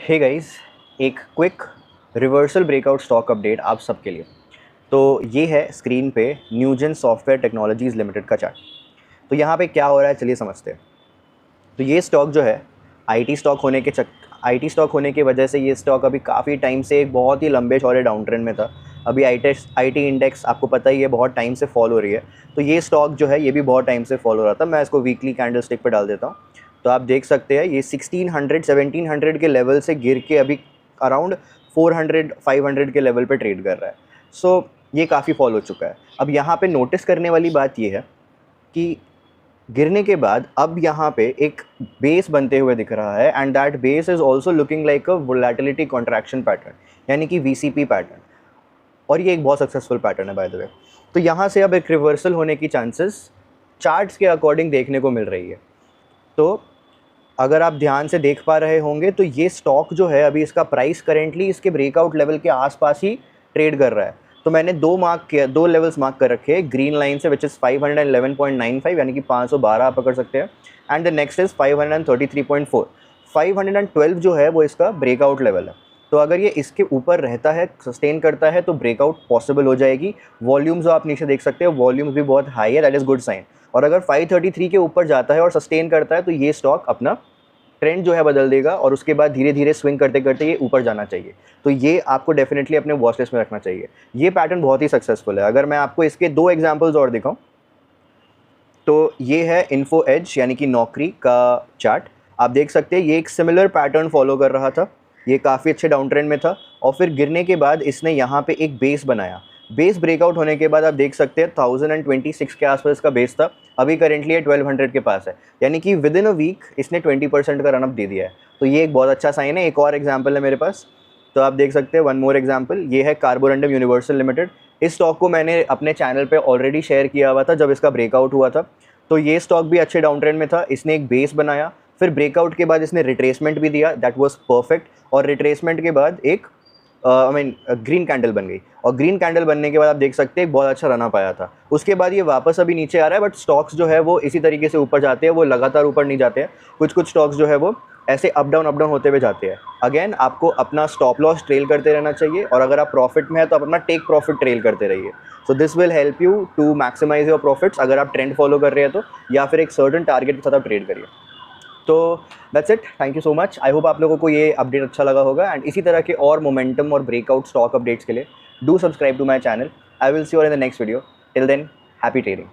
Hey guys, एक quick reversal breakout stock update आप सबके लिए। तो ये है स्क्रीन पे न्यूजेन सॉफ्टवेयर टेक्नोलॉजीज़ लिमिटेड का चार्ट। तो यहाँ पे क्या हो रहा है चलिए समझते हैं। तो ये स्टॉक जो है आईटी स्टॉक होने की वजह से ये स्टॉक अभी काफ़ी टाइम से एक बहुत ही लंबे चौड़े डाउन ट्रेंड में था। अभी आईटी इंडेक्स आपको पता ही है बहुत टाइम से फॉल हो रही है। तो ये स्टॉक जो है ये भी बहुत टाइम से फॉल हो रहा था। मैं इसको वीकली कैंडल स्टिक पर डाल देता हूँ। तो आप देख सकते हैं ये 1600-1700 के लेवल से गिर के अभी अराउंड 400-500 के लेवल पे ट्रेड कर रहा है। सो ये काफ़ी फॉल हो चुका है। अब यहाँ पे नोटिस करने वाली बात ये है कि गिरने के बाद अब यहाँ पे एक बेस बनते हुए दिख रहा है and that base is also looking like a volatility contraction pattern, यानी कि वीसीपी पैटर्न। और ये एक बहुत सक्सेसफुल पैटर्न है बाय द वे। तो यहाँ से अब एक रिवर्सल होने की चांसेस चार्ट्स के अकॉर्डिंग देखने को मिल रही है। तो अगर आप ध्यान से देख पा रहे होंगे तो ये स्टॉक जो है अभी इसका प्राइस करेंटली इसके ब्रेकआउट लेवल के आसपास ही ट्रेड कर रहा है। तो मैंने दो लेवल्स मार्क कर रखे हैं ग्रीन लाइन से, विच इज़ 511.95 यानी कि 512 आप पकड़ सकते हैं, एंड द नेक्स्ट इज़ 533.4। 512 जो है वो इसका ब्रेकआउट लेवल है। तो अगर ये इसके ऊपर रहता है, सस्टेन करता है, तो ब्रेकआउट पॉसिबल हो जाएगी। वॉल्यूम जो आप नीचे देख सकते हैं वॉल्यूम भी बहुत हाई है, दैट इज़ गुड साइन। और अगर 533 के ऊपर जाता है और सस्टेन करता है तो ये स्टॉक अपना ट्रेंड जो है बदल देगा और उसके बाद धीरे धीरे स्विंग करते करते ये ऊपर जाना चाहिए। तो ये आपको डेफिनेटली अपने वॉच लिस्ट में रखना चाहिए। ये पैटर्न बहुत ही सक्सेसफुल है। अगर मैं आपको इसके दो एग्जांपल्स और दिखाऊं तो ये है इन्फो एज यानी कि नौकरी का चार्ट। आप देख सकते हैं ये एक सिमिलर पैटर्न फॉलो कर रहा था। ये काफ़ी अच्छे डाउन ट्रेंड में था और फिर गिरने के बाद इसने यहाँ पे एक बेस बनाया। बेस ब्रेकआउट होने के बाद आप देख सकते हैं 1026 के आसपास इसका बेस था। अभी करेंटली ये 1200 के पास है, यानी कि विद इन अ वीक इसने 20% का रनअप दे दिया है। तो ये एक बहुत अच्छा साइन है। एक और एग्जांपल है मेरे पास, तो आप देख सकते हैं वन मोर एग्जांपल। ये है कार्बोरंडम यूनिवर्सल लिमिटेड। इस स्टॉक को मैंने अपने चैनल पे ऑलरेडी शेयर किया हुआ था जब इसका ब्रेकआउट हुआ था। तो ये स्टॉक भी अच्छे डाउन ट्रेंड में था। इसने एक बेस बनाया, फिर ब्रेकआउट के बाद इसने रिट्रेसमेंट भी दिया, दैट वाज परफेक्ट। और रिट्रेसमेंट के बाद एक ग्रीन कैंडल बन गई और ग्रीन कैंडल बनने के बाद आप देख सकते हैं बहुत अच्छा रनअप आया था। उसके बाद ये वापस अभी नीचे आ रहा है, बट स्टॉक्स जो है वो इसी तरीके से ऊपर जाते हैं, वो लगातार ऊपर नहीं जाते हैं। कुछ स्टॉक्स जो है वो ऐसे अप डाउन होते हुए जाते हैं। अगेन आपको अपना स्टॉप लॉस ट्रेल करते रहना चाहिए और अगर आप प्रॉफिट में है तो आप अपना टेक प्रॉफिट ट्रेल करते रहिए। So this will help you to maximise your profits अगर आप ट्रेंड फॉलो कर रहे हैं तो, या फिर एक सर्टन टारगेट के साथ आप ट्रेड करिए। तो that's it, thank you so much. I hope आप लोगों को ये अपडेट अच्छा लगा होगा एंड इसी तरह के और मोमेंटम और ब्रेकआउट स्टॉक अपडेट्स के लिए do subscribe to my channel. I will see you in the next video. Till then, happy trading.